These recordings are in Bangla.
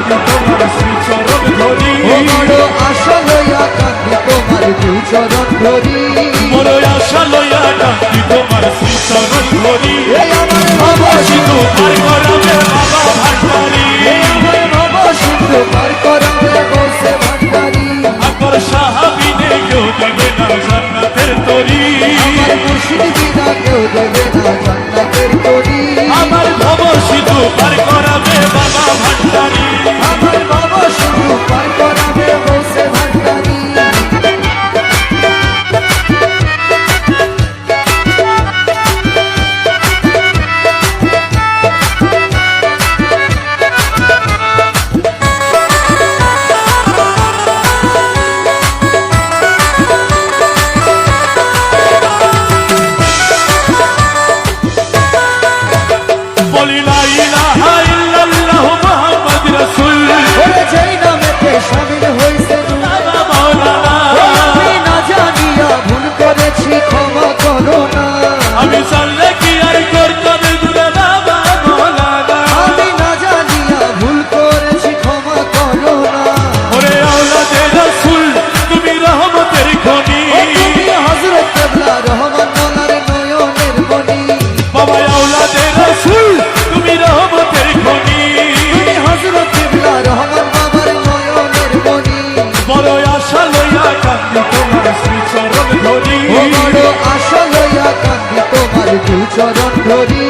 কান্দি তোমার শ্রীচরণ ধরি বড় আশা লইয়া কান্দি তোমার দুই চরণ ধরি বড় আশা লইয়া কান্দি তোমার শ্রীচরণ ধরি এই আমার ভব সিন্ধু পার করাবে বাবা ভান্ডারি এই আমার ভব সিন্ধু পার করাবে বসে ভান্ডারি আকবর সাহাবিনে কেউ দেবে না জান্নাতের তরি আমার মুর্শিদ বিনা কেউ দেবে না জান্নাতের তরি আমার ভব সিন্ধু পার করাবে বাবা ভান্ডারি আমার ভব সিন্ধু পার করাবে বসে ভান্ডারি বলি লা ইলাহা ইল্লাল্লাহ মুহাম্মদ রাসূল ওরে যেই নামেতে শামিল হইছে বাবা মাওলানা আমি না জানিয়া ভুল করেছি ক্ষমা করো না আমি জানলে কি আর করতাম গুনাহ বাবা মাওলানা আমি না জানিয়া ভুল করেছি ক্ষমা করো না ওরে আওলাদে রাসূল তুমি রহমতের খনি ও তুমি হযরত কেবলা রহমান মোলার নয়নের মনি বাবা আওলাদে রাসূল তুমি রহমতের খনি তুমি হযরত কেবলা রহমান বাবার নয়নের মনি বড় আশা লইয়া কান্দি তোমার শ্রীচরণ ধরি ও বড় আশা লইয়া কান্দি তোমার দুই চরণ ধরি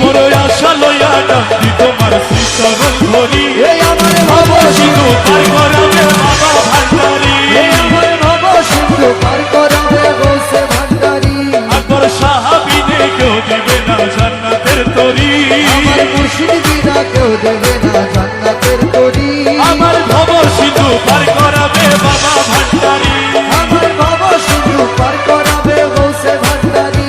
বড় আশা লইয়া কান্দি তোমার শ্রীচরণ ধরি এই আমার ভব সিন্ধু পার করাবে বাবা ভান্ডারি এই আমার ভব সিন্ধু পার করাবে বসে ভান্ডারি আকবর সাহাবিনে কেউ দেবে না জান্নাতের তরি আমার মুর্শিদ বিনা কেউ দেবে না জান্নাতের তরি আমার ভব সিন্ধু পার করাবে বাবা ভান্ডারি আমার ভব সিন্ধু পার করাবে বসে ভান্ডারি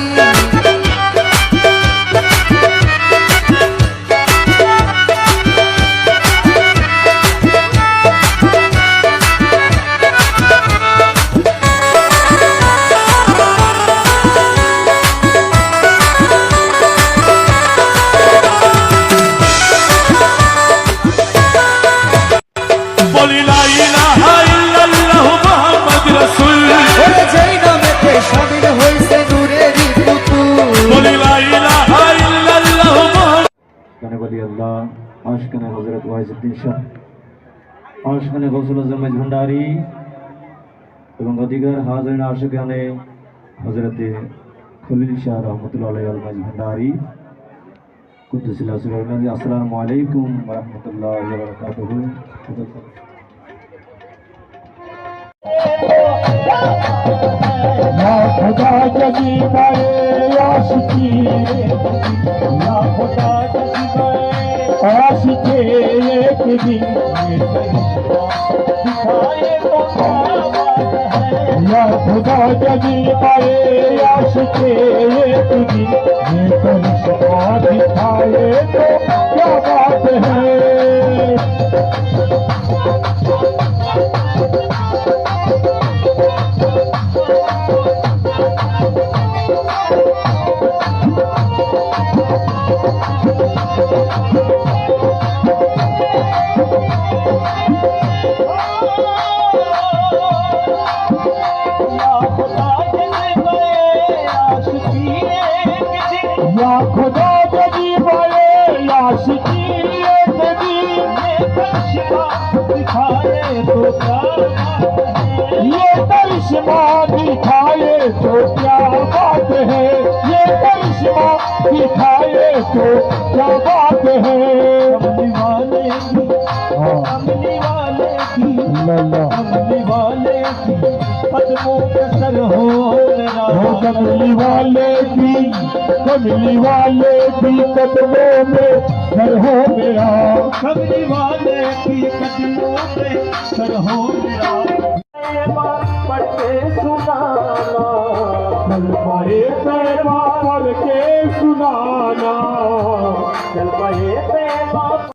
বলি লা ইলাহা ইল্লাল্লাহ মুহাম্মদ রাসূল ওরে যেই নামেতে শামিল হইছে নূরেরই পুতুল বলি লা ইলাহা ইল্লাল্লাহ মুহাম্মদ গানে বলি আল্লাহ আশকানে হযরত ওয়াইজুদ্দিন শাহ আশকানে গৌসুল আজম ভান্ডারী এবং অধিকার হাজির আশকানে হযরত খলিল শাহ রহমাতুল্লাহ আলাইহি আল ভান্ডারী কুদ্দুসিল্লাহ সুবহানাহু আসসালামু আলাইকুম ওয়া রাহমাতুল্লাহি ওয়া বারাকাতুহু या खुदा जगी करे आशिकी या खुदा जगी करे आशिके एक दिन दिखाए तो क्या बात है या खुदा जगी करे आशिके एक दिन ये करिश्मा दिखाए तो क्या बात है या खुदा जगी बड़े आशिकी एक दिन दिखाए तो क्या ये करिश्मा दिखाए तो क्या बात है ये करिश्मा दिखाए तो क्या बात है कमली वाले की कमली वाले की कमली वाले की कदमों पे सर हो कमली वाले की कमली वाले की कदमों में सर हो मेरा कमली वाले की कदमों में सर हो मेरा पढ़ते सुनाना चल पाए पैमार के सुनाना चल पाए पैमार